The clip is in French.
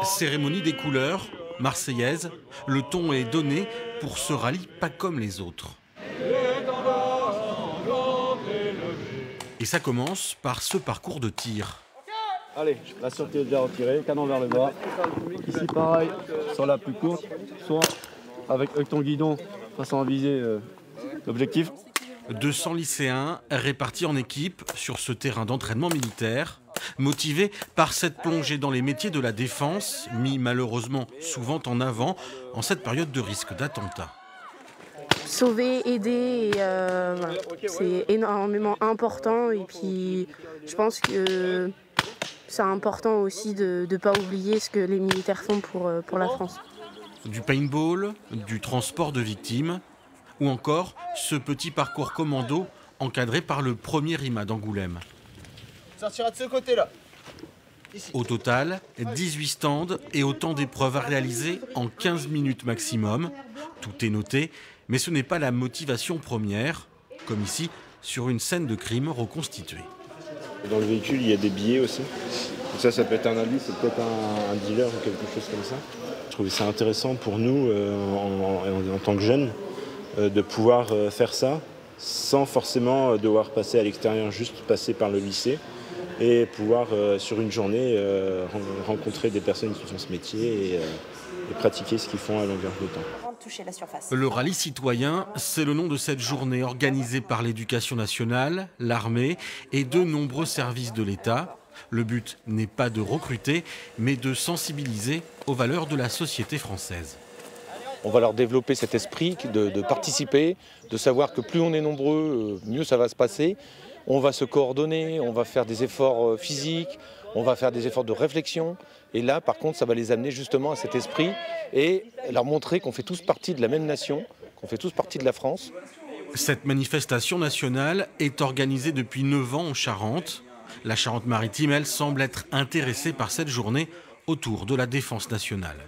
Cérémonie des couleurs, marseillaise, le ton est donné pour ce rallye pas comme les autres. Et ça commence par ce parcours de tir. Allez, la sortie est déjà retirée, canon vers le bas. Ici pareil, sur la plus courte, soit avec ton guidon façon à viser l'objectif. 200 lycéens répartis en équipe sur ce terrain d'entraînement militaire, motivés par cette plongée dans les métiers de la défense, mis malheureusement souvent en avant en cette période de risque d'attentat. Sauver, aider, voilà. C'est énormément important et puis je pense que c'est important aussi de ne pas oublier ce que les militaires font pour la France. Du paintball, du transport de victimes ou encore ce petit parcours commando encadré par le premier IMA d'Angoulême. Sortira de ce côté-là. Au total, 18 stands et autant d'épreuves à réaliser en 15 minutes maximum. Tout est noté, mais ce n'est pas la motivation première, comme ici sur une scène de crime reconstituée. Dans le véhicule, il y a des billets aussi. Ça peut être un indice, c'est peut-être un dealer ou quelque chose comme ça. Je trouvais ça intéressant pour nous, en tant que jeunes, de pouvoir faire ça sans forcément devoir passer à l'extérieur, juste passer par le lycée et pouvoir, sur une journée, rencontrer des personnes qui font ce métier et pratiquer ce qu'ils font à longueur de temps. Le rallye citoyen, c'est le nom de cette journée organisée par l'Éducation nationale, l'armée et de nombreux services de l'État. Le but n'est pas de recruter, mais de sensibiliser aux valeurs de la société française. On va leur développer cet esprit de participer, de savoir que plus on est nombreux, mieux ça va se passer. On va se coordonner, on va faire des efforts physiques, on va faire des efforts de réflexion. Et là, par contre, ça va les amener justement à cet esprit et leur montrer qu'on fait tous partie de la même nation, qu'on fait tous partie de la France. Cette manifestation nationale est organisée depuis 9 ans en Charente. La Charente-Maritime, elle, semble être intéressée par cette journée autour de la défense nationale.